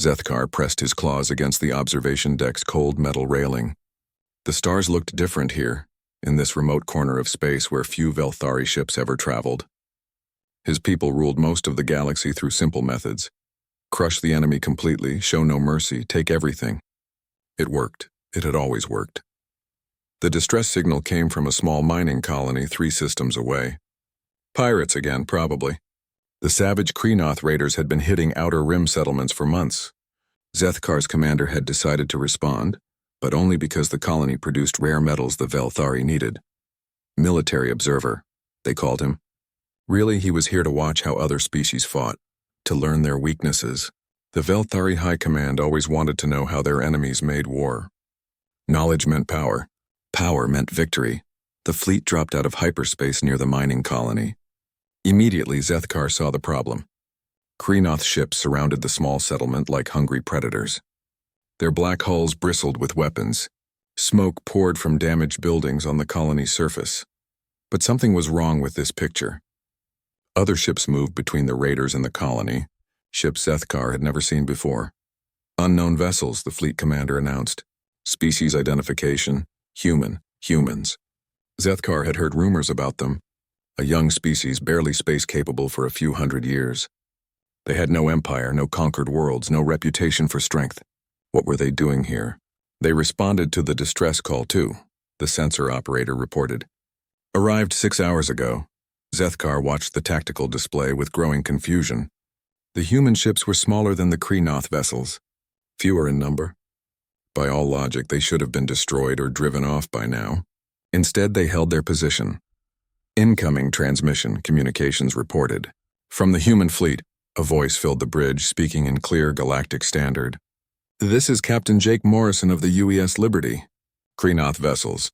Zethkar pressed his claws against the observation deck's cold metal railing. The stars looked different here, in this remote corner of space where few Velthari ships ever traveled. His people ruled most of the galaxy through simple methods. Crush the enemy completely, show no mercy, take everything. It worked. It had always worked. The distress signal came from a small mining colony 3 systems away. Pirates again, probably. The savage Kreenoth raiders had been hitting Outer Rim settlements for months. Zethkar's commander had decided to respond, but only because the colony produced rare metals the Velthari needed. Military observer, they called him. Really, he was here to watch how other species fought, to learn their weaknesses. The Velthari High Command always wanted to know how their enemies made war. Knowledge meant power. Power meant victory. The fleet dropped out of hyperspace near the mining colony. Immediately, Zethkar saw the problem. Kreenoth ships surrounded the small settlement like hungry predators. Their black hulls bristled with weapons. Smoke poured from damaged buildings on the colony's surface. But something was wrong with this picture. Other ships moved between the raiders and the colony, ships Zethkar had never seen before. Unknown vessels, the fleet commander announced. Species identification, humans. Zethkar had heard rumors about them. A young species barely space-capable for a few hundred years. They had no empire, no conquered worlds, no reputation for strength. What were they doing here? They responded to the distress call too, the sensor operator reported. Arrived 6 hours ago. Zethkar watched the tactical display with growing confusion. The human ships were smaller than the Kreenoth vessels, fewer in number. By all logic, they should have been destroyed or driven off by now. Instead, they held their position. Incoming transmission, communications reported. From the human fleet, a voice filled the bridge, speaking in clear galactic standard. This is Captain Jake Morrison of the UES Liberty. Kreenoth vessels,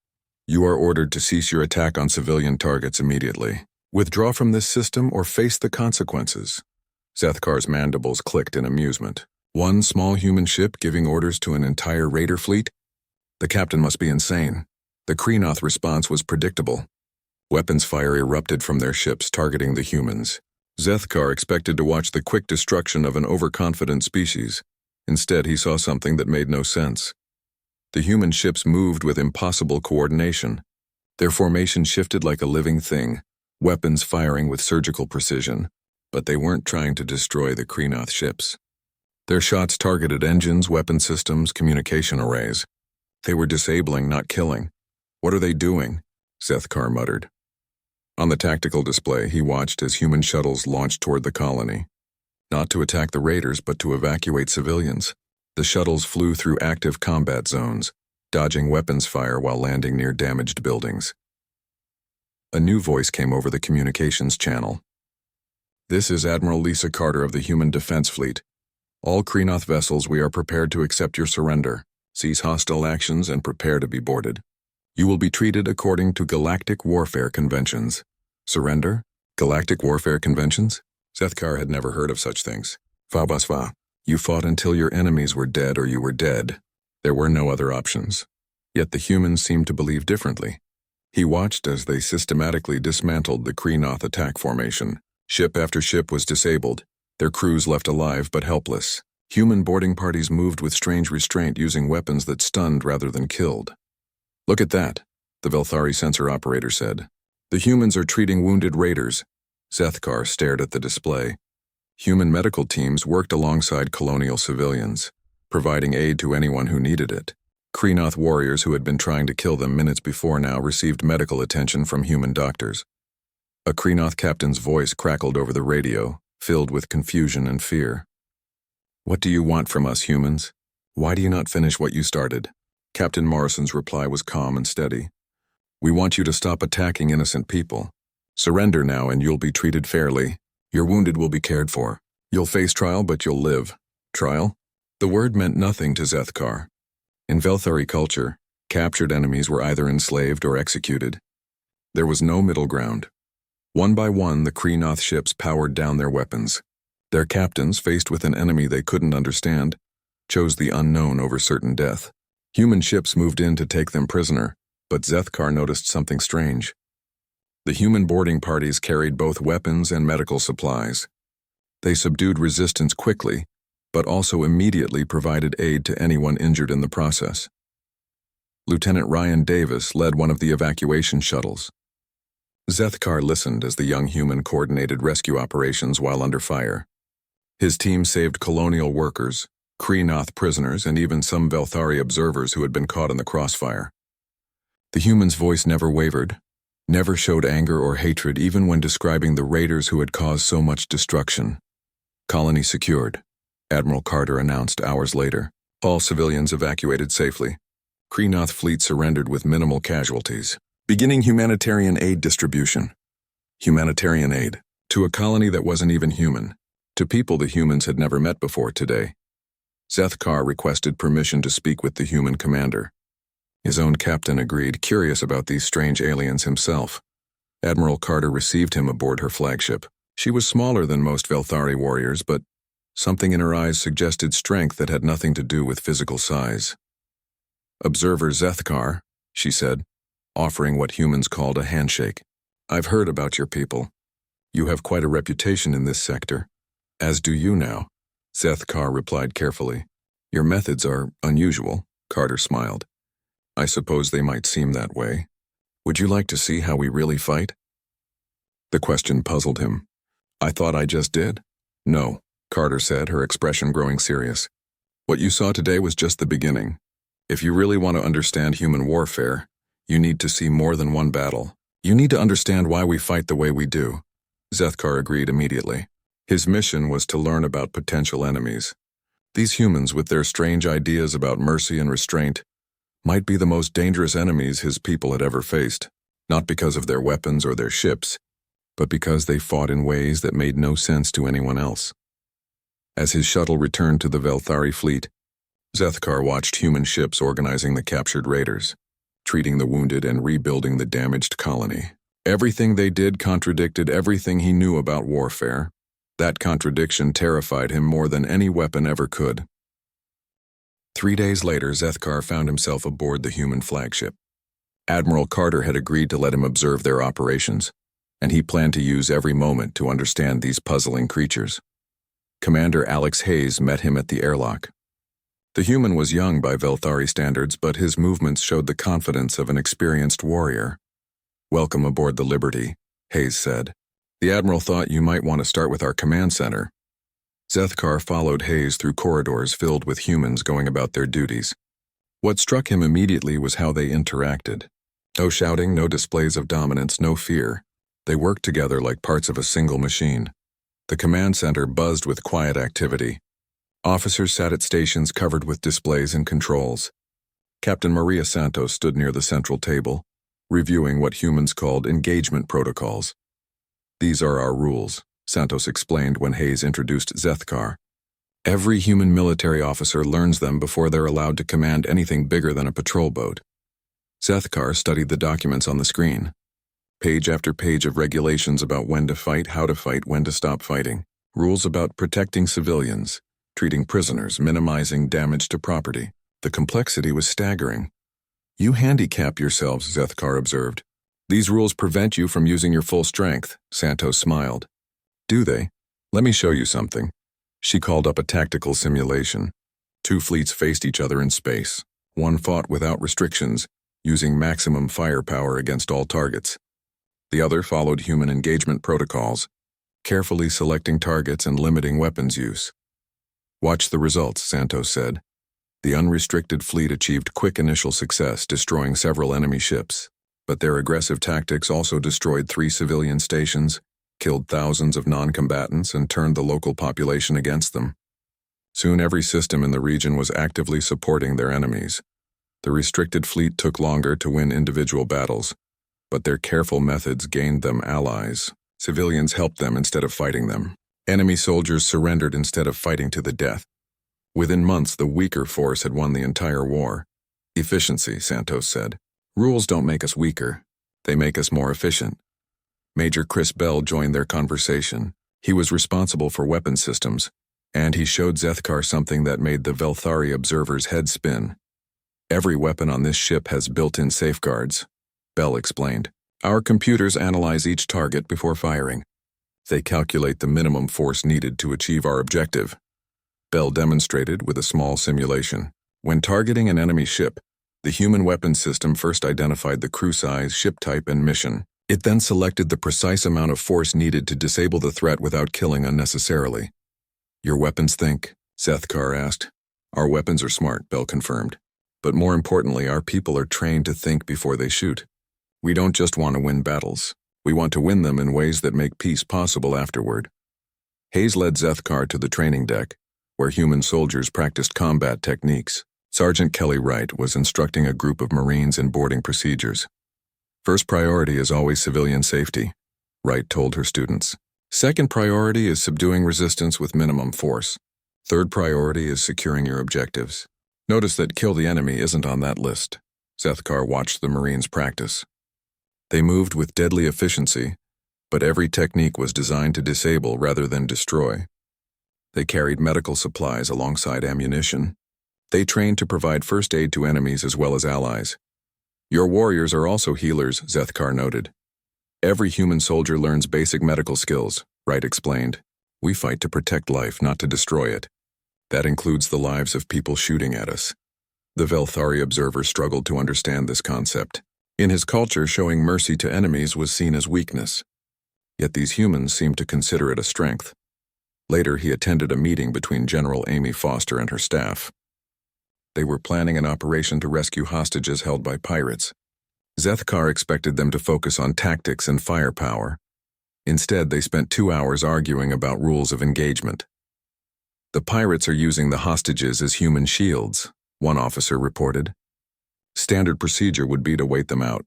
you are ordered to cease your attack on civilian targets immediately. Withdraw from this system or face the consequences. Zethkar's mandibles clicked in amusement. One small human ship giving orders to an entire raider fleet? The captain must be insane. The Kreenoth response was predictable. Weapons fire erupted from their ships, targeting the humans. Zethkar expected to watch the quick destruction of an overconfident species. Instead, he saw something that made no sense. The human ships moved with impossible coordination. Their formation shifted like a living thing, weapons firing with surgical precision, but they weren't trying to destroy the Kreenoth ships. Their shots targeted engines, weapon systems, communication arrays. They were disabling, not killing. What are they doing? Zethkar muttered. On the tactical display, he watched as human shuttles launched toward the colony. Not to attack the raiders, but to evacuate civilians. The shuttles flew through active combat zones, dodging weapons fire while landing near damaged buildings. A new voice came over the communications channel. This is Admiral Lisa Carter of the Human Defense Fleet. All Kreenoth vessels, we are prepared to accept your surrender. Cease hostile actions and prepare to be boarded. You will be treated according to Galactic Warfare Conventions. Surrender? Galactic Warfare Conventions? Zethkar had never heard of such things. Fabasva, you fought until your enemies were dead or you were dead. There were no other options. Yet the humans seemed to believe differently. He watched as they systematically dismantled the Kreenoth attack formation. Ship after ship was disabled, their crews left alive but helpless. Human boarding parties moved with strange restraint, using weapons that stunned rather than killed. Look at that, the Velthari sensor operator said. The humans are treating wounded raiders. Zethkar stared at the display. Human medical teams worked alongside colonial civilians, providing aid to anyone who needed it. Kreenoth warriors who had been trying to kill them minutes before now received medical attention from human doctors. A Kreenoth captain's voice crackled over the radio, filled with confusion and fear. What do you want from us, humans? Why do you not finish what you started? Captain Morrison's reply was calm and steady. We want you to stop attacking innocent people. Surrender now and you'll be treated fairly. Your wounded will be cared for. You'll face trial, but you'll live. Trial? The word meant nothing to Zethkar. In Velthari culture, captured enemies were either enslaved or executed. There was no middle ground. One by one, the Kreenoth ships powered down their weapons. Their captains, faced with an enemy they couldn't understand, chose the unknown over certain death. Human ships moved in to take them prisoner, but Zethkar noticed something strange. The human boarding parties carried both weapons and medical supplies. They subdued resistance quickly, but also immediately provided aid to anyone injured in the process. Lieutenant Ryan Davis led one of the evacuation shuttles. Zethkar listened as the young human coordinated rescue operations while under fire. His team saved colonial workers, Kreenoth prisoners, and even some Velthari observers who had been caught in the crossfire. The human's voice never wavered, never showed anger or hatred even when describing the raiders who had caused so much destruction. Colony secured, Admiral Carter announced hours later. All civilians evacuated safely. Kreenoth fleet surrendered with minimal casualties. Beginning humanitarian aid distribution. Humanitarian aid. To a colony that wasn't even human. To people the humans had never met before today. Zethkar requested permission to speak with the human commander. His own captain agreed, curious about these strange aliens himself. Admiral Carter received him aboard her flagship. She was smaller than most Velthari warriors, but something in her eyes suggested strength that had nothing to do with physical size. "Observer Zethkar," she said, offering what humans called a handshake. "I've heard about your people. You have quite a reputation in this sector. As do you now," Zethkar replied carefully. "Your methods are unusual," Carter smiled. "I suppose they might seem that way. Would you like to see how we really fight?" The question puzzled him. "I thought I just did." "No," Carter said, her expression growing serious. "What you saw today was just the beginning. If you really want to understand human warfare, you need to see more than one battle. You need to understand why we fight the way we do." Zethkar agreed immediately. His mission was to learn about potential enemies. These humans, with their strange ideas about mercy and restraint, might be the most dangerous enemies his people had ever faced, not because of their weapons or their ships, but because they fought in ways that made no sense to anyone else. As his shuttle returned to the Velthari fleet, Zethkar watched human ships organizing the captured raiders, treating the wounded and rebuilding the damaged colony. Everything they did contradicted everything he knew about warfare. That contradiction terrified him more than any weapon ever could. 3 days later, Zethkar found himself aboard the human flagship. Admiral Carter had agreed to let him observe their operations, and he planned to use every moment to understand these puzzling creatures. Commander Alex Hayes met him at the airlock. The human was young by Velthari standards, but his movements showed the confidence of an experienced warrior. "Welcome aboard the Liberty," Hayes said. "The Admiral thought you might want to start with our command center." Zethkar followed Hayes through corridors filled with humans going about their duties. What struck him immediately was how they interacted. No shouting, no displays of dominance, no fear. They worked together like parts of a single machine. The command center buzzed with quiet activity. Officers sat at stations covered with displays and controls. Captain Maria Santos stood near the central table, reviewing what humans called engagement protocols. "These are our rules," Santos explained when Hayes introduced Zethkar. "Every human military officer learns them before they're allowed to command anything bigger than a patrol boat." Zethkar studied the documents on the screen. Page after page of regulations about when to fight, how to fight, when to stop fighting. Rules about protecting civilians, treating prisoners, minimizing damage to property. The complexity was staggering. "You handicap yourselves," Zethkar observed. "These rules prevent you from using your full strength," Santos smiled. "Do they? Let me show you something." She called up a tactical simulation. 2 fleets faced each other in space. One fought without restrictions, using maximum firepower against all targets. The other followed human engagement protocols, carefully selecting targets and limiting weapons use. "Watch the results," Santos said. The unrestricted fleet achieved quick initial success, destroying several enemy ships. But their aggressive tactics also destroyed 3 civilian stations, killed thousands of non-combatants, and turned the local population against them. Soon every system in the region was actively supporting their enemies. The restricted fleet took longer to win individual battles, but their careful methods gained them allies. Civilians helped them instead of fighting them. Enemy soldiers surrendered instead of fighting to the death. Within months, the weaker force had won the entire war. "Efficiency," Santos said. "Rules don't make us weaker. They make us more efficient." Major Chris Bell joined their conversation. He was responsible for weapon systems, and he showed Zethkar something that made the Velthari observer's head spin. "Every weapon on this ship has built-in safeguards," Bell explained. "Our computers analyze each target before firing. They calculate the minimum force needed to achieve our objective. Bell demonstrated with a small simulation. When targeting an enemy ship, the human weapons system first identified the crew size, ship type, and mission. It then selected the precise amount of force needed to disable the threat without killing unnecessarily. Your weapons think? Zethkar asked. Our weapons are smart, Bell confirmed. But more importantly, our people are trained to think before they shoot. We don't just want to win battles. We want to win them in ways that make peace possible afterward. Hayes led Zethkar to the training deck, where human soldiers practiced combat techniques. Sergeant Kelly Wright was instructing a group of Marines in boarding procedures. First priority is always civilian safety, Wright told her students. Second priority is subduing resistance with minimum force. Third priority is securing your objectives. Notice that kill the enemy isn't on that list. Zethkar watched the Marines practice. They moved with deadly efficiency, but every technique was designed to disable rather than destroy. They carried medical supplies alongside ammunition. They trained to provide first aid to enemies as well as allies. Your warriors are also healers, Zethkar noted. Every human soldier learns basic medical skills, Wright explained. We fight to protect life, not to destroy it. That includes the lives of people shooting at us. The Velthari observer struggled to understand this concept. In his culture, showing mercy to enemies was seen as weakness. Yet these humans seemed to consider it a strength. Later, he attended a meeting between General Amy Foster and her staff. They were planning an operation to rescue hostages held by pirates. Zethkar expected them to focus on tactics and firepower. Instead, they spent 2 hours arguing about rules of engagement. The pirates are using the hostages as human shields, one officer reported. Standard procedure would be to wait them out.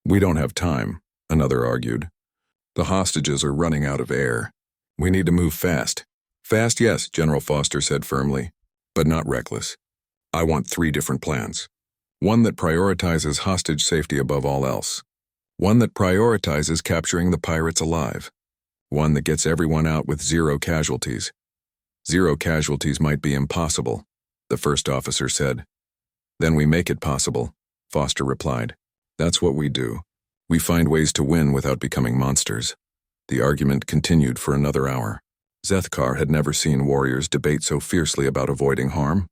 We don't have time, another argued. The hostages are running out of air. We need to move fast. Fast, yes, General Foster said firmly, but not reckless. I want 3 different plans. One that prioritizes hostage safety above all else. One that prioritizes capturing the pirates alive. One that gets everyone out with 0 casualties. 0 casualties might be impossible, the first officer said. Then we make it possible, Foster replied. That's what we do. We find ways to win without becoming monsters. The argument continued for another hour. Zethkar had never seen warriors debate so fiercely about avoiding harm.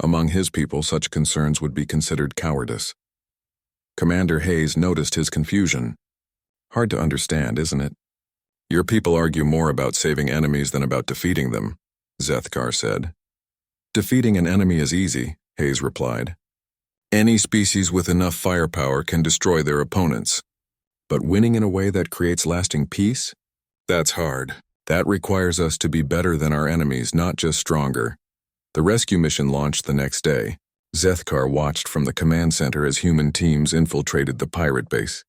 Among his people, such concerns would be considered cowardice. Commander Hayes noticed his confusion. Hard to understand, isn't it? Your people argue more about saving enemies than about defeating them, Zethkar said. Defeating an enemy is easy, Hayes replied. Any species with enough firepower can destroy their opponents. But winning in a way that creates lasting peace? That's hard. That requires us to be better than our enemies, not just stronger. The rescue mission launched the next day. Zethkar watched from the command center as human teams infiltrated the pirate base.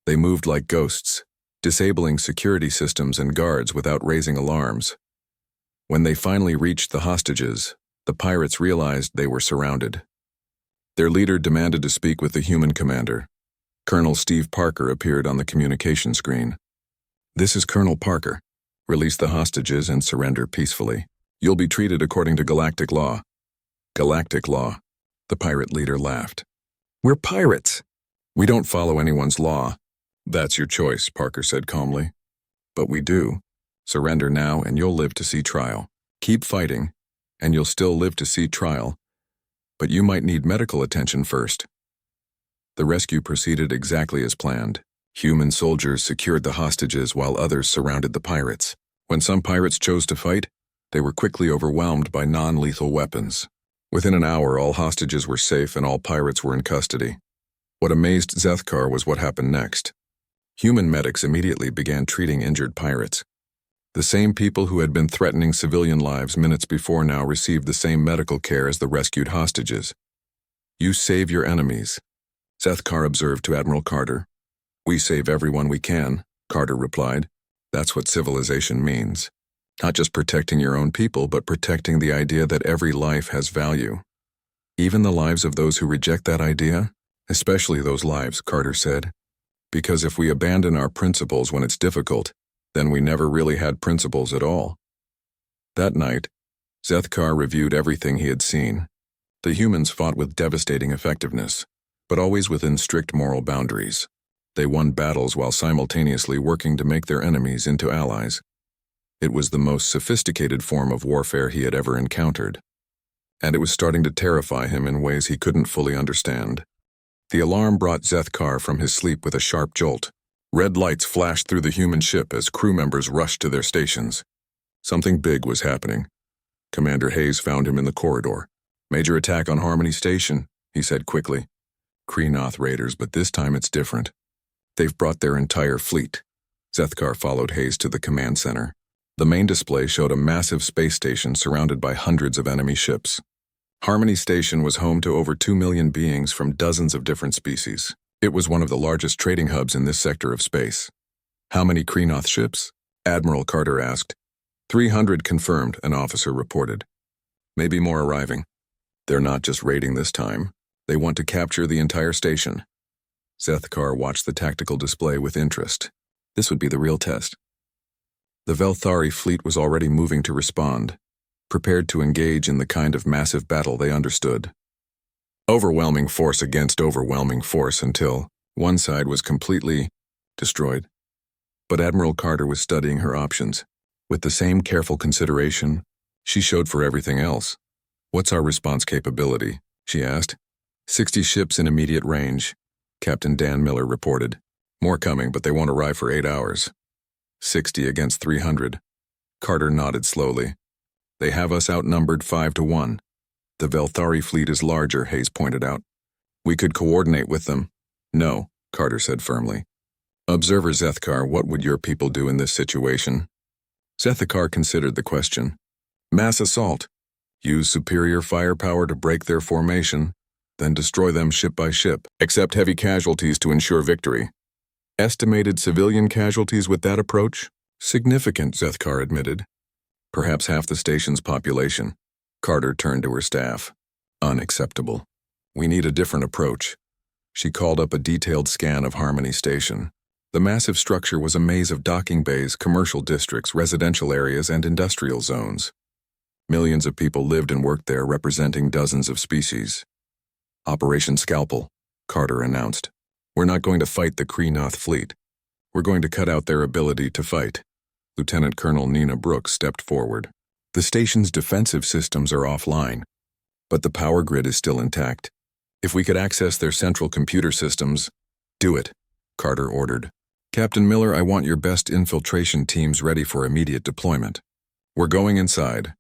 They moved like ghosts, disabling security systems and guards without raising alarms. When they finally reached the hostages, the pirates realized they were surrounded. Their leader demanded to speak with the human commander. Colonel Steve Parker appeared on the communication screen. This is Colonel Parker. Release the hostages and surrender peacefully. You'll be treated according to galactic law. Galactic law, the pirate leader laughed. We're pirates. We don't follow anyone's law. That's your choice, Parker said calmly. But we do. Surrender now and you'll live to see trial. Keep fighting, and you'll still live to see trial. But you might need medical attention first. The rescue proceeded exactly as planned. Human soldiers secured the hostages while others surrounded the pirates. When some pirates chose to fight, they were quickly overwhelmed by non-lethal weapons. Within an hour, all hostages were safe and all pirates were in custody. What amazed Zethkar was what happened next. Human medics immediately began treating injured pirates. The same people who had been threatening civilian lives minutes before now received the same medical care as the rescued hostages. You save your enemies, Zethkar observed to Admiral Carter. We save everyone we can, Carter replied. That's what civilization means. Not just protecting your own people, but protecting the idea that every life has value. Even the lives of those who reject that idea? Especially those lives, Carter said. Because if we abandon our principles when it's difficult, then we never really had principles at all. That night, Zethkar reviewed everything he had seen. The humans fought with devastating effectiveness, but always within strict moral boundaries. They won battles while simultaneously working to make their enemies into allies. It was the most sophisticated form of warfare he had ever encountered, and it was starting to terrify him in ways he couldn't fully understand. The alarm brought Zethkar from his sleep with a sharp jolt. Red lights flashed through the human ship as crew members rushed to their stations. Something big was happening. Commander Hayes found him in the corridor. "Major attack on Harmony Station," he said quickly. "Kreenoth raiders, but this time it's different. They've brought their entire fleet." Zethkar followed Hayes to the command center. The main display showed a massive space station surrounded by hundreds of enemy ships. Harmony Station was home to over 2 million beings from dozens of different species. It was one of the largest trading hubs in this sector of space. "How many Kreenoth ships?" Admiral Carter asked. 300 confirmed, an officer reported. "Maybe more arriving. They're not just raiding this time. They want to capture the entire station." Zethkar watched the tactical display with interest. This would be the real test. The Velthari fleet was already moving to respond, prepared to engage in the kind of massive battle they understood. Overwhelming force against overwhelming force until one side was completely destroyed. But Admiral Carter was studying her options. With the same careful consideration she showed for everything else. "What's our response capability?" she asked. 60 ships in immediate range, Captain Dan Miller reported. "More coming, but they won't arrive for 8 hours. 60 against 300. Carter nodded slowly. "They have us outnumbered 5-1. The Velthari fleet is larger," Hayes pointed out. "We could coordinate with them." "No," Carter said firmly. "Observer Zethkar, what would your people do in this situation?" Zethkar considered the question. "Mass assault. Use superior firepower to break their formation, then destroy them ship by ship, accept heavy casualties to ensure victory." "Estimated civilian casualties with that approach?" "Significant," Zethkar admitted. "Perhaps half the station's population." Carter turned to her staff. "Unacceptable. We need a different approach." She called up a detailed scan of Harmony Station. The massive structure was a maze of docking bays, commercial districts, residential areas, and industrial zones. Millions of people lived and worked there, representing dozens of species. "Operation Scalpel," Carter announced. "We're not going to fight the Kreenoth fleet. We're going to cut out their ability to fight." Lieutenant Colonel Nina Brooks stepped forward. "The station's defensive systems are offline, but the power grid is still intact. If we could access their central computer systems—" "Do it," Carter ordered. "Captain Miller, I want your best infiltration teams ready for immediate deployment." "We're going inside."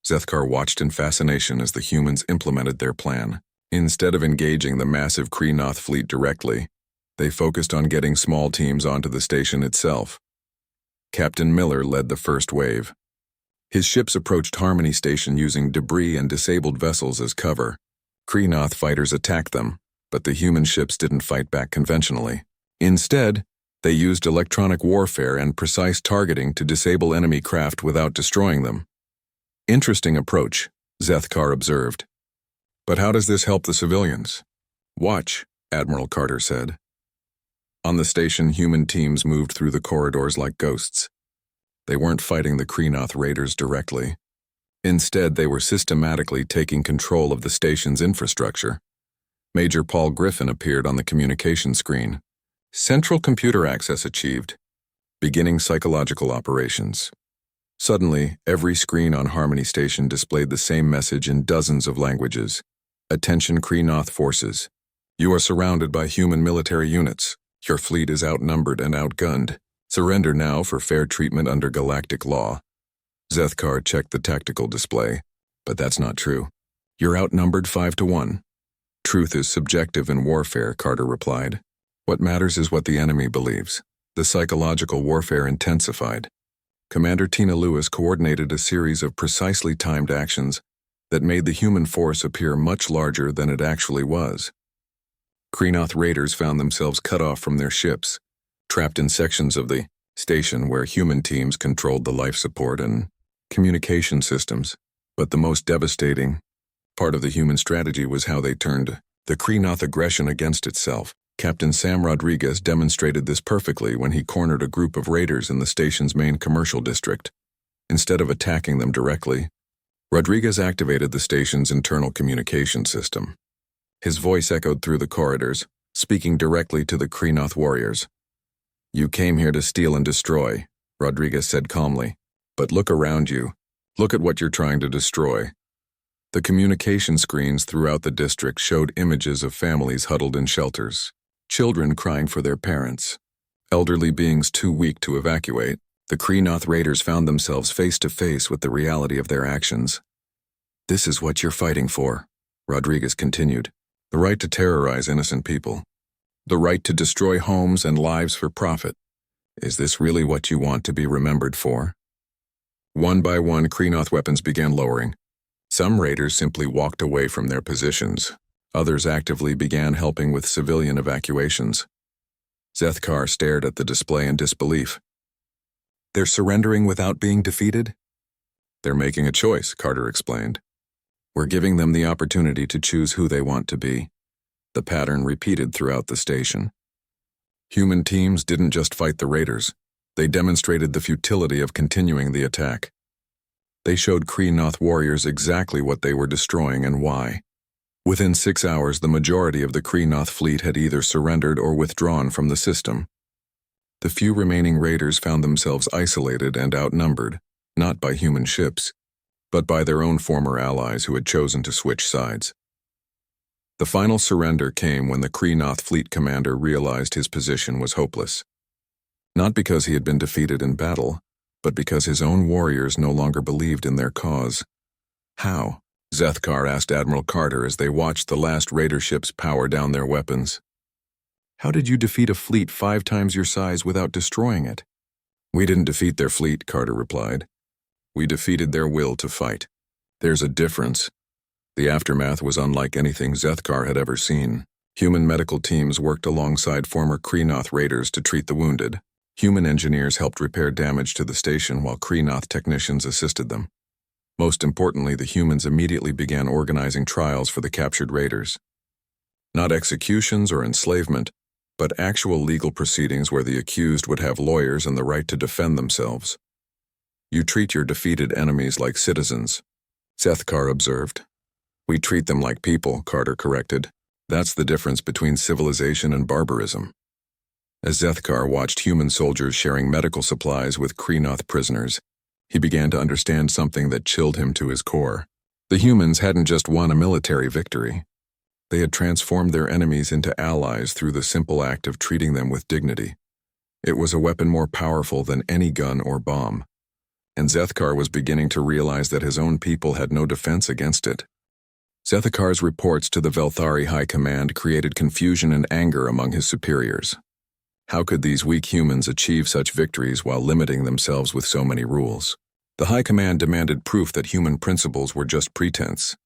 Zethkar watched in fascination as the humans implemented their plan. Instead of engaging the massive Kreenoth fleet directly, they focused on getting small teams onto the station itself. Captain Miller led the first wave. His ships approached Harmony Station using debris and disabled vessels as cover. Kreenoth fighters attacked them, but the human ships didn't fight back conventionally. Instead, they used electronic warfare and precise targeting to disable enemy craft without destroying them. "Interesting approach," Zethkar observed. "But how does this help the civilians?" "Watch," Admiral Carter said. On the station, human teams moved through the corridors like ghosts. They weren't fighting the Kreenoth raiders directly. Instead, they were systematically taking control of the station's infrastructure. Major Paul Griffin appeared on the communication screen. "Central computer access achieved. Beginning psychological operations." Suddenly, every screen on Harmony Station displayed the same message in dozens of languages. "Attention Kreenoth forces. You are surrounded by human military units. Your fleet is outnumbered and outgunned. Surrender now for fair treatment under galactic law." Zethkar checked the tactical display. "But that's not true. You're outnumbered 5-1. "Truth is subjective in warfare," Carter replied. "What matters is what the enemy believes." The psychological warfare intensified. Commander Tina Lewis coordinated a series of precisely timed actions that made the human force appear much larger than it actually was. Kreenoth raiders found themselves cut off from their ships, trapped in sections of the station where human teams controlled the life support and communication systems. But the most devastating part of the human strategy was how they turned the Kreenoth aggression against itself. Captain Sam Rodriguez demonstrated this perfectly when he cornered a group of raiders in the station's main commercial district. Instead of attacking them directly, Rodriguez activated the station's internal communication system. His voice echoed through the corridors, speaking directly to the Kreenoth warriors. "You came here to steal and destroy," Rodriguez said calmly. But look around you. Look at what you're trying to destroy. The communication screens throughout the district showed images of families huddled in shelters, children crying for their parents, elderly beings too weak to evacuate. The Kreenoth raiders found themselves face to face with the reality of their actions. "This is what you're fighting for," Rodriguez continued. "The right to terrorize innocent people. The right to destroy homes and lives for profit. Is this really what you want to be remembered for?" One by one, Kreenoth weapons began lowering. Some raiders simply walked away from their positions. Others actively began helping with civilian evacuations. Zethkar stared at the display in disbelief. "They're surrendering without being defeated?" "They're making a choice," Carter explained. "We're giving them the opportunity to choose who they want to be." The pattern repeated throughout the station. Human teams didn't just fight the raiders. They demonstrated the futility of continuing the attack. They showed Kreenoth warriors exactly what they were destroying and why. Within 6 hours, the majority of the Kreenoth fleet had either surrendered or withdrawn from the system. The few remaining raiders found themselves isolated and outnumbered, not by human ships, but by their own former allies who had chosen to switch sides. The final surrender came when the Kreenoth fleet commander realized his position was hopeless. Not because he had been defeated in battle, but because his own warriors no longer believed in their cause. "How?" Zethkar asked Admiral Carter as they watched the last raider ships power down their weapons. "How did you defeat a fleet 5 times your size without destroying it?" "We didn't defeat their fleet," Carter replied. "We defeated their will to fight. There's a difference." The aftermath was unlike anything Zethkar had ever seen. Human medical teams worked alongside former Kreenoth raiders to treat the wounded. Human engineers helped repair damage to the station while Kreenoth technicians assisted them. Most importantly, the humans immediately began organizing trials for the captured raiders. Not executions or enslavement, but actual legal proceedings where the accused would have lawyers and the right to defend themselves. "You treat your defeated enemies like citizens," Zethkar observed. "We treat them like people," Carter corrected. "That's the difference between civilization and barbarism." As Zethkar watched human soldiers sharing medical supplies with Kreenoth prisoners, he began to understand something that chilled him to his core. The humans hadn't just won a military victory. They had transformed their enemies into allies through the simple act of treating them with dignity. It was a weapon more powerful than any gun or bomb. And Zethkar was beginning to realize that his own people had no defense against it. Zethakar's reports to the Velthari High Command created confusion and anger among his superiors. How could these weak humans achieve such victories while limiting themselves with so many rules? The High Command demanded proof that human principles were just pretense,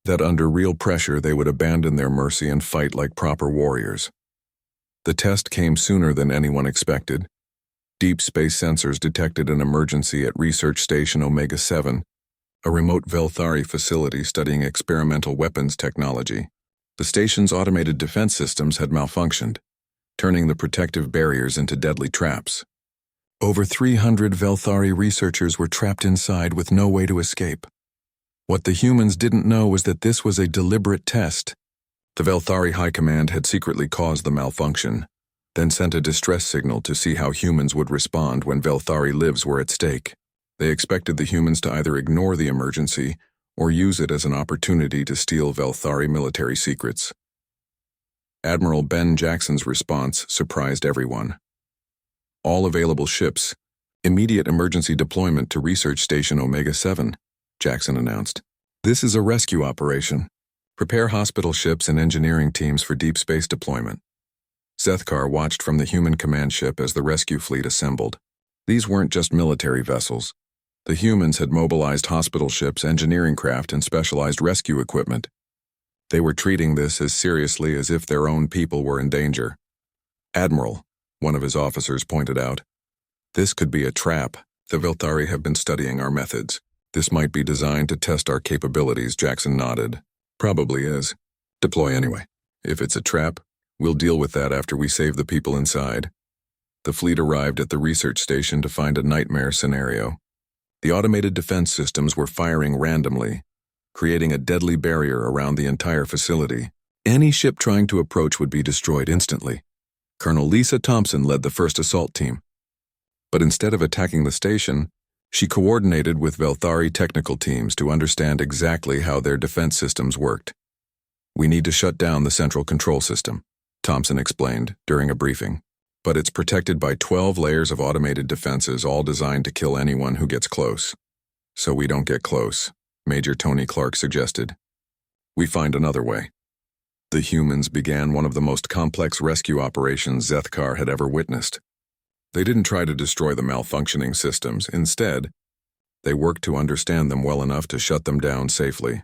that under real pressure they would abandon their mercy and fight like proper warriors. The test came sooner than anyone expected. Deep space sensors detected an emergency at Research Station Omega-7, a remote Velthari facility studying experimental weapons technology. The station's automated defense systems had malfunctioned, turning the protective barriers into deadly traps. Over 300 Velthari researchers were trapped inside with no way to escape. What the humans didn't know was that this was a deliberate test. The Velthari High Command had secretly caused the malfunction, then sent a distress signal to see how humans would respond when Velthari lives were at stake. They expected the humans to either ignore the emergency or use it as an opportunity to steal Velthari military secrets. Admiral Ben Jackson's response surprised everyone. "All available ships, immediate emergency deployment to Research Station Omega-7, Jackson announced. "This is a rescue operation. Prepare hospital ships and engineering teams for deep space deployment." Zethkar watched from the human command ship as the rescue fleet assembled. These weren't just military vessels. The humans had mobilized hospital ships, engineering craft, and specialized rescue equipment. They were treating this as seriously as if their own people were in danger. "Admiral," one of his officers pointed out, "this could be a trap. The Velthari have been studying our methods. This might be designed to test our capabilities," Jackson nodded. "Probably is. Deploy anyway. If it's a trap, we'll deal with that after we save the people inside." The fleet arrived at the research station to find a nightmare scenario. The automated defense systems were firing randomly, creating a deadly barrier around the entire facility. Any ship trying to approach would be destroyed instantly. Colonel Lisa Thompson led the first assault team. But instead of attacking the station, She coordinated with Velthari technical teams to understand exactly how their defense systems worked. "We need to shut down the central control system," Thompson explained during a briefing. "But it's protected by 12 layers of automated defenses, all designed to kill anyone who gets close." "So we don't get close," Major Tony Clark suggested. "We find another way." The humans began one of the most complex rescue operations Zethkar had ever witnessed. They didn't try to destroy the malfunctioning systems. Instead, they worked to understand them well enough to shut them down safely.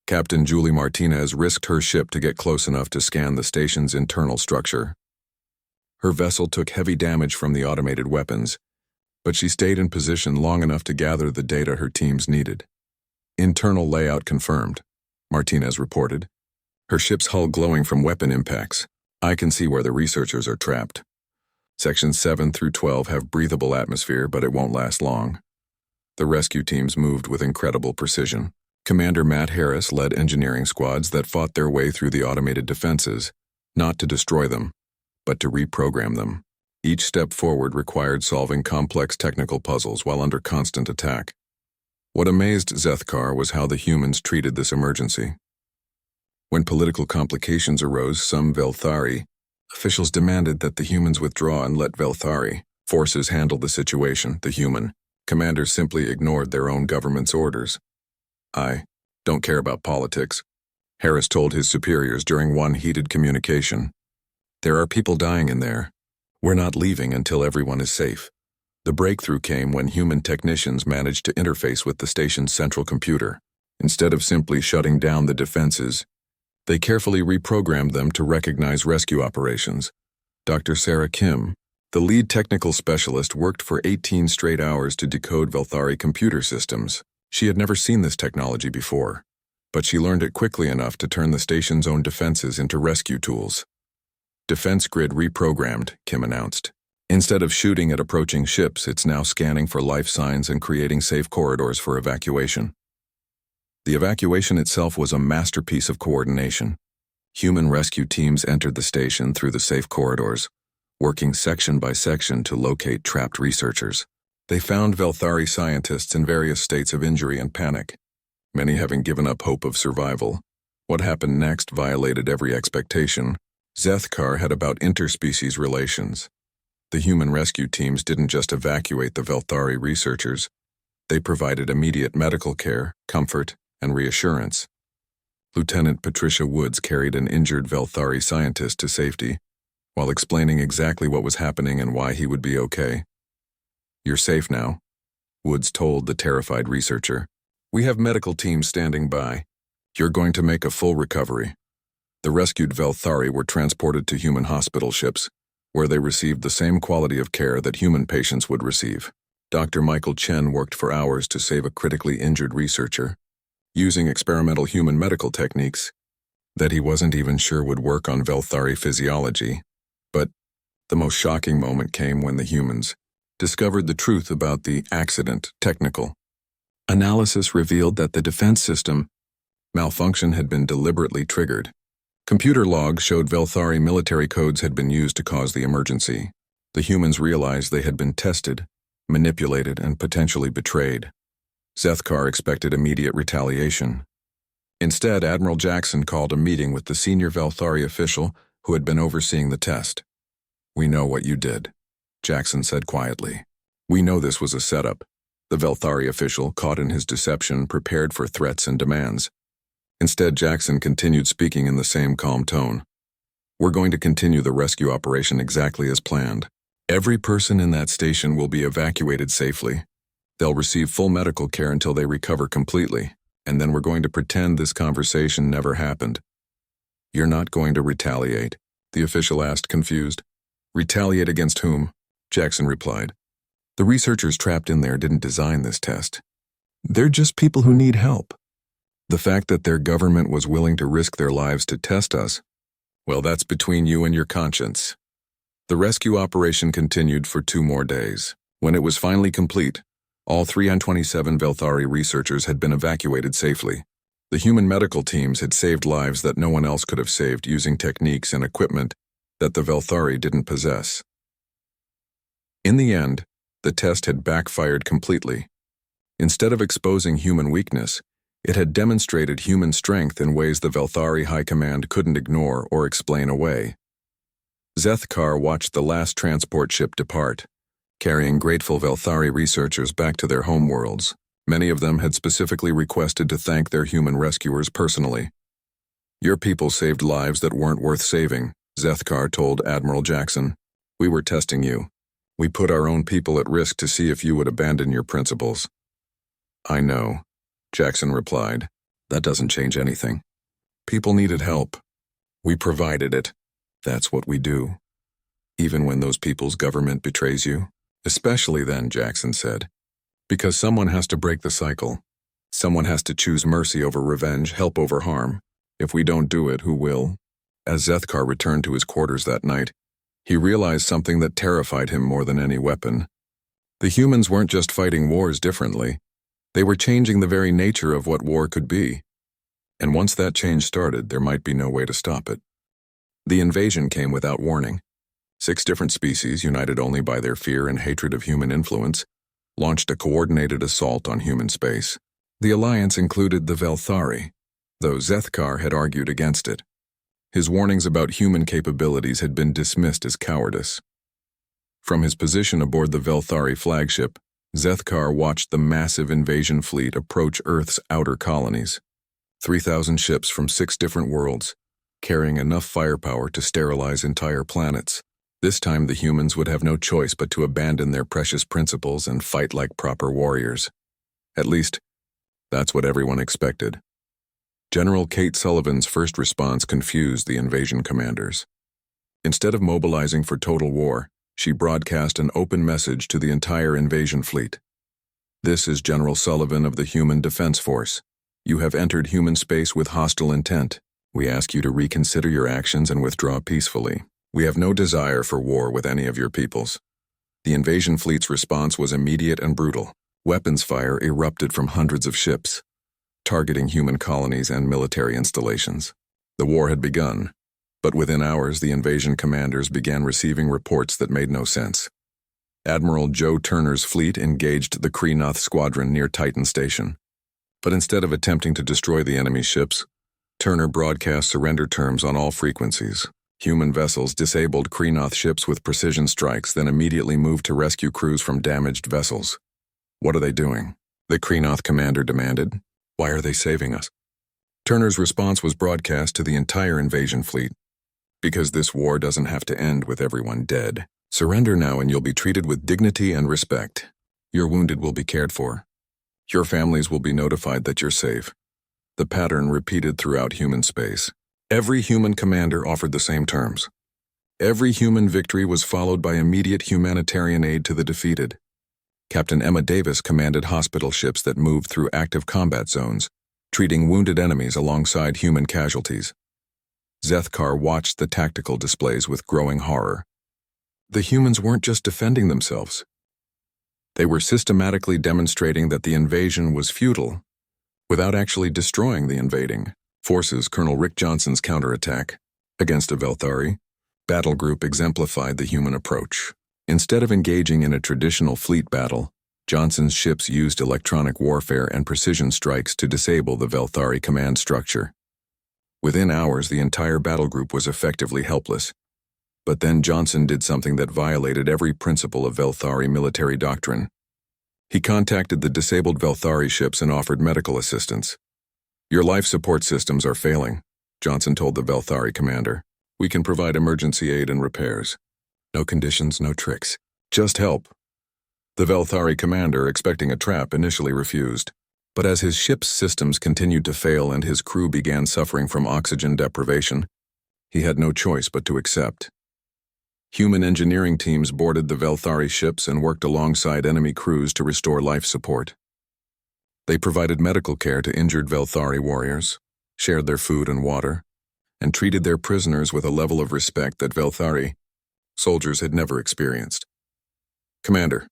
Captain Julie Martinez risked her ship to get close enough to scan the station's internal structure. Her vessel took heavy damage from the automated weapons, but she stayed in position long enough to gather the data her teams needed. "Internal layout confirmed," Martinez reported, her ship's hull glowing from weapon impacts. "I can see where the researchers are trapped. Sections 7 through 12 have breathable atmosphere, but it won't last long." The rescue teams moved with incredible precision. Commander Matt Harris led engineering squads that fought their way through the automated defenses, not to destroy them, but to reprogram them. Each step forward required solving complex technical puzzles while under constant attack. What amazed Zethkar was how the humans treated this emergency. When political complications arose, some Velthari officials demanded that the humans withdraw and let Velthari forces handle the situation. The human commanders simply ignored their own government's orders. "I don't care about politics," Harris told his superiors during one heated communication. "There are people dying in there. We're not leaving until everyone is safe." The breakthrough came when human technicians managed to interface with the station's central computer. Instead of simply shutting down the defenses, they carefully reprogrammed them to recognize rescue operations. Dr. Sarah Kim, the lead technical specialist, worked for 18 straight hours to decode Velthari computer systems. She had never seen this technology before, but she learned it quickly enough to turn the station's own defenses into rescue tools. "Defense grid reprogrammed," Kim announced. "Instead of shooting at approaching ships, it's now scanning for life signs and creating safe corridors for evacuation." The evacuation itself was a masterpiece of coordination. Human rescue teams entered the station through the safe corridors, working section by section to locate trapped researchers. They found Velthari scientists in various states of injury and panic, many having given up hope of survival. What happened next violated every expectation. Zethkar had about interspecies relations. The human rescue teams didn't just evacuate the Velthari researchers. They provided immediate medical care, comfort, and reassurance. Lieutenant Patricia Woods carried an injured Velthari scientist to safety, while explaining exactly what was happening and why he would be okay. "You're safe now," Woods told the terrified researcher. "We have medical teams standing by. You're going to make a full recovery." The rescued Velthari were transported to human hospital ships, where they received the same quality of care that human patients would receive. Dr. Michael Chen worked for hours to save a critically injured researcher, using experimental human medical techniques that he wasn't even sure would work on Velthari physiology. But the most shocking moment came when the humans discovered the truth about the accident. Technical analysis revealed that the defense system malfunction had been deliberately triggered. Computer logs showed Velthari military codes had been used to cause the emergency. The humans realized they had been tested, manipulated, and potentially betrayed. Zethkar expected immediate retaliation. Instead, Admiral Jackson called a meeting with the senior Velthari official who had been overseeing the test. "We know what you did," Jackson said quietly. "We know this was a setup." The Velthari official, caught in his deception, prepared for threats and demands. Instead, Jackson continued speaking in the same calm tone. "We're going to continue the rescue operation exactly as planned. Every person in that station will be evacuated safely. They'll receive full medical care until they recover completely, and then we're going to pretend this conversation never happened." "You're not going to retaliate?" the official asked, confused. "Retaliate against whom?" Jackson replied. "The researchers trapped in there didn't design this test. They're just people who need help. The fact that their government was willing to risk their lives to test us, well, that's between you and your conscience." The rescue operation continued for 2 more days. When it was finally complete, all 327 Velthari researchers had been evacuated safely. The human medical teams had saved lives that no one else could have saved using techniques and equipment that the Velthari didn't possess. In the end, The test had backfired completely. Instead of exposing human weakness, it had demonstrated human strength in ways the Velthari High Command couldn't ignore or explain away. Zethkar watched the last transport ship depart, carrying grateful Velthari researchers back to their homeworlds. Many of them had specifically requested to thank their human rescuers personally. "Your people saved lives that weren't worth saving," Zethkar told Admiral Jackson. "We were testing you. We put our own people at risk to see if you would abandon your principles." "I know," Jackson replied. "That doesn't change anything. People needed help. We provided it. That's what we do. Even when those people's government betrays you." "Especially then," Jackson said. "Because someone has to break the cycle. Someone has to choose mercy over revenge, help over harm. If we don't do it, who will?" As Zethkar returned to his quarters that night, he realized something that terrified him more than any weapon. The humans weren't just fighting wars differently. They were changing the very nature of what war could be. And once that change started, there might be no way to stop it. The invasion came without warning. 6 different species, united only by their fear and hatred of human influence, launched a coordinated assault on human space. The alliance included the Velthari, though Zethkar had argued against it. His warnings about human capabilities had been dismissed as cowardice. From his position aboard the Velthari flagship, Zethkar watched the massive invasion fleet approach Earth's outer colonies. 3,000 ships from 6 different worlds, carrying enough firepower to sterilize entire planets. This time the humans would have no choice but to abandon their precious principles and fight like proper warriors. At least, that's what everyone expected. General Kate Sullivan's first response confused the invasion commanders. Instead of mobilizing for total war, she broadcast an open message to the entire invasion fleet. "This is General Sullivan of the Human Defense Force. You have entered human space with hostile intent. We ask you to reconsider your actions and withdraw peacefully. We have no desire for war with any of your peoples." The invasion fleet's response was immediate and brutal. Weapons fire erupted from hundreds of ships, targeting human colonies and military installations. The war had begun, but within hours the invasion commanders began receiving reports that made no sense. Admiral Joe Turner's fleet engaged the Kreenoth squadron near Titan Station. But instead of attempting to destroy the enemy ships, Turner broadcast surrender terms on all frequencies. Human vessels disabled Kreenoth ships with precision strikes, then immediately moved to rescue crews from damaged vessels. "What are they doing?" the Kreenoth commander demanded. "Why are they saving us?" Turner's response was broadcast to the entire invasion fleet. "Because this war doesn't have to end with everyone dead. Surrender now and you'll be treated with dignity and respect. Your wounded will be cared for. Your families will be notified that you're safe." The pattern repeated throughout human space. Every human commander offered the same terms. Every human victory was followed by immediate humanitarian aid to the defeated. Captain Emma Davis commanded hospital ships that moved through active combat zones, treating wounded enemies alongside human casualties. Zethkar watched the tactical displays with growing horror. The humans weren't just defending themselves. They were systematically demonstrating that the invasion was futile, without actually destroying the invading forces. Colonel Rick Johnson's counterattack against a Velthari battle group exemplified the human approach. Instead of engaging in a traditional fleet battle, Johnson's ships used electronic warfare and precision strikes to disable the Velthari command structure. Within hours, the entire battle group was effectively helpless. But then Johnson did something that violated every principle of Velthari military doctrine. He contacted the disabled Velthari ships and offered medical assistance. "Your life support systems are failing," Johnson told the Velthari commander. "We can provide emergency aid and repairs. No conditions, no tricks. Just help." The Velthari commander, expecting a trap, initially refused. But as his ship's systems continued to fail and his crew began suffering from oxygen deprivation, he had no choice but to accept. Human engineering teams boarded the Velthari ships and worked alongside enemy crews to restore life support. They provided medical care to injured Velthari warriors, shared their food and water, and treated their prisoners with a level of respect that Velthari soldiers had never experienced. Commander,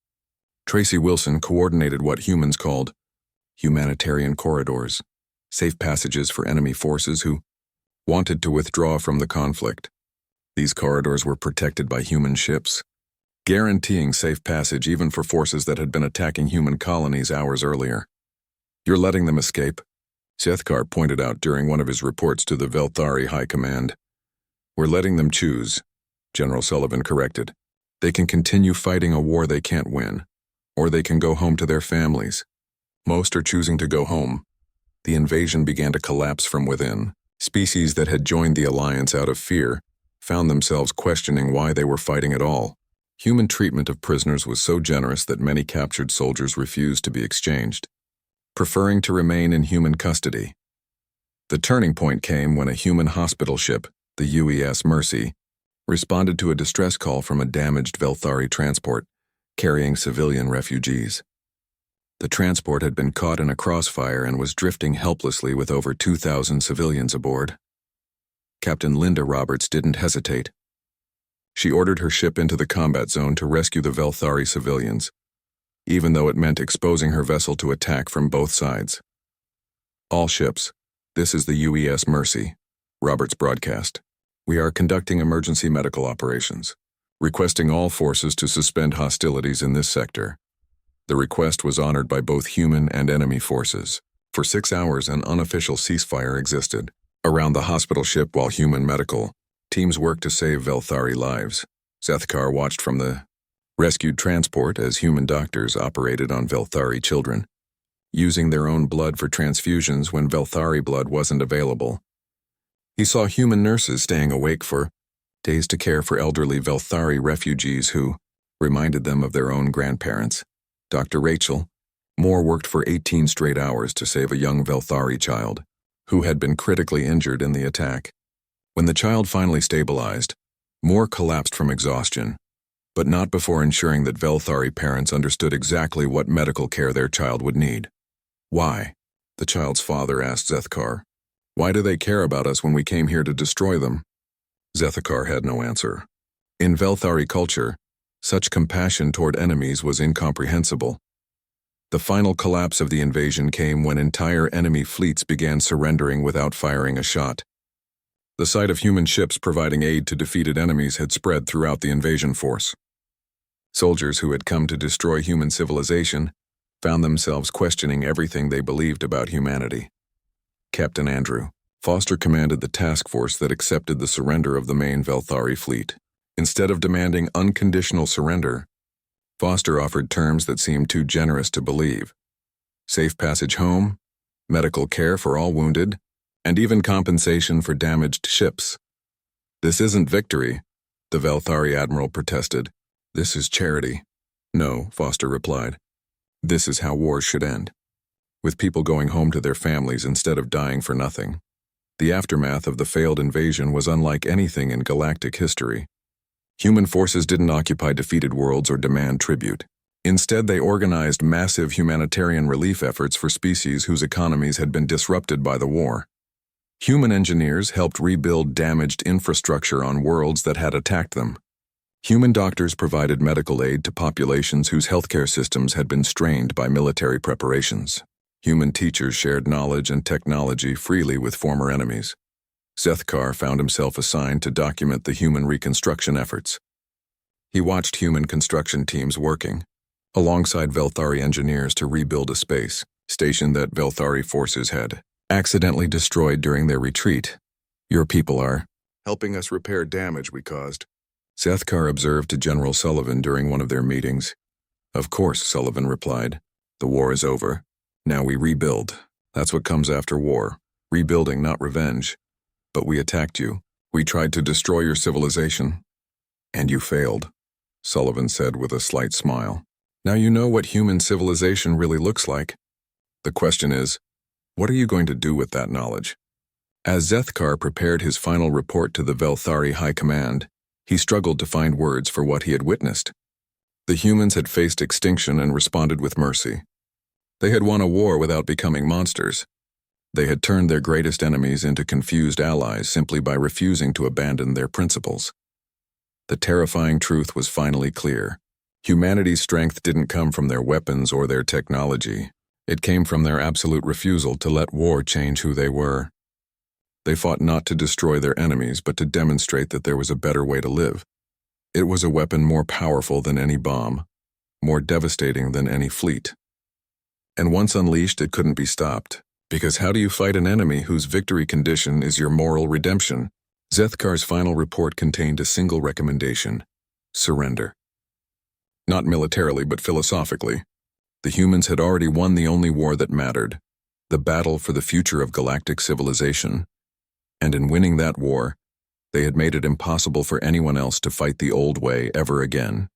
Tracy Wilson coordinated what humans called humanitarian corridors, safe passages for enemy forces who wanted to withdraw from the conflict. These corridors were protected by human ships, guaranteeing safe passage even for forces that had been attacking human colonies hours earlier. "You're letting them escape," Sethkar pointed out during one of his reports to the Velthari High Command. "We're letting them choose," General Sullivan corrected. "They can continue fighting a war they can't win, or they can go home to their families. Most are choosing to go home." The invasion began to collapse from within. Species that had joined the alliance out of fear found themselves questioning why they were fighting at all. Human treatment of prisoners was so generous that many captured soldiers refused to be exchanged, preferring to remain in human custody. The turning point came when a human hospital ship, the UES Mercy, responded to a distress call from a damaged Velthari transport carrying civilian refugees. The transport had been caught in a crossfire and was drifting helplessly with over 2,000 civilians aboard. Captain Linda Roberts didn't hesitate. She ordered her ship into the combat zone to rescue the Velthari civilians, even though it meant exposing her vessel to attack from both sides. "All ships, this is the UES Mercy," Roberts broadcast. "We are conducting emergency medical operations, requesting all forces to suspend hostilities in this sector." The request was honored by both human and enemy forces. For 6 hours, an unofficial ceasefire existed. Around the hospital ship, while human medical teams worked to save Velthari lives, Sethkar watched from the rescued transport as human doctors operated on Velthari children, using their own blood for transfusions when Velthari blood wasn't available. He saw human nurses staying awake for days to care for elderly Velthari refugees who reminded them of their own grandparents. Dr. Rachel Moore worked for 18 straight hours to save a young Velthari child who had been critically injured in the attack. When the child finally stabilized, Moore collapsed from exhaustion, but not before ensuring that Velthari parents understood exactly what medical care their child would need. "Why?" the child's father asked Sethkar. "Why do they care about us when we came here to destroy them?" Sethkar had no answer. In Velthari culture, such compassion toward enemies was incomprehensible. The final collapse of the invasion came when entire enemy fleets began surrendering without firing a shot. The sight of human ships providing aid to defeated enemies had spread throughout the invasion force. Soldiers who had come to destroy human civilization found themselves questioning everything they believed about humanity. Captain Andrew Foster commanded the task force that accepted the surrender of the main Velthari fleet. Instead of demanding unconditional surrender, Foster offered terms that seemed too generous to believe: safe passage home, medical care for all wounded, and even compensation for damaged ships. "This isn't victory," the Velthari admiral protested. "This is charity." "No," Foster replied. "This is how wars should end, with people going home to their families instead of dying for nothing." The aftermath of the failed invasion was unlike anything in galactic history. Human forces didn't occupy defeated worlds or demand tribute. Instead, they organized massive humanitarian relief efforts for species whose economies had been disrupted by the war. Human engineers helped rebuild damaged infrastructure on worlds that had attacked them. Human doctors provided medical aid to populations whose healthcare systems had been strained by military preparations. Human teachers shared knowledge and technology freely with former enemies. Sethkar found himself assigned to document the human reconstruction efforts. He watched human construction teams working alongside Velthari engineers to rebuild a space station that Velthari forces had accidentally destroyed during their retreat. "Your people are helping us repair damage we caused," Sethkar observed to General Sullivan during one of their meetings. "Of course," Sullivan replied. "The war is over. Now we rebuild. That's what comes after war. Rebuilding, not revenge. But we attacked you. We tried to destroy your civilization. And you failed," Sullivan said with a slight smile. "Now you know what human civilization really looks like. The question is, what are you going to do with that knowledge?" As Sethkar prepared his final report to the Velthari High Command, he struggled to find words for what he had witnessed. The humans had faced extinction and responded with mercy. They had won a war without becoming monsters. They had turned their greatest enemies into confused allies simply by refusing to abandon their principles. The terrifying truth was finally clear. Humanity's strength didn't come from their weapons or their technology. It came from their absolute refusal to let war change who they were. They fought not to destroy their enemies, but to demonstrate that there was a better way to live. It was a weapon more powerful than any bomb, more devastating than any fleet. And once unleashed, it couldn't be stopped. Because how do you fight an enemy whose victory condition is your moral redemption? Zethkar's final report contained a single recommendation: surrender. Not militarily, but philosophically. The humans had already won the only war that mattered, the battle for the future of galactic civilization. And in winning that war, they had made it impossible for anyone else to fight the old way ever again.